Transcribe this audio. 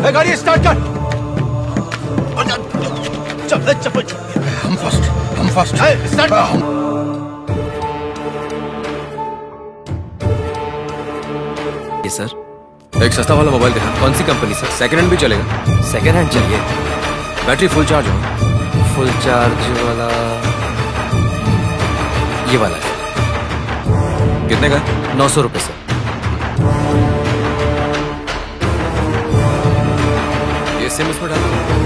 गाड़ी स्टार्ट कर। चल चप्पल छोड़ दिया। हम फर्स्ट स्टार्ट। ये सर एक सस्ता वाला मोबाइल देखा। कौन सी कंपनी सर? सेकंड हैंड भी चलेगा? सेकंड हैंड चाहिए। बैटरी फुल चार्ज हो? फुल चार्ज वाला ये वाला है। कितने का? 900 रुपये सर। ये सिम इसमें डालो।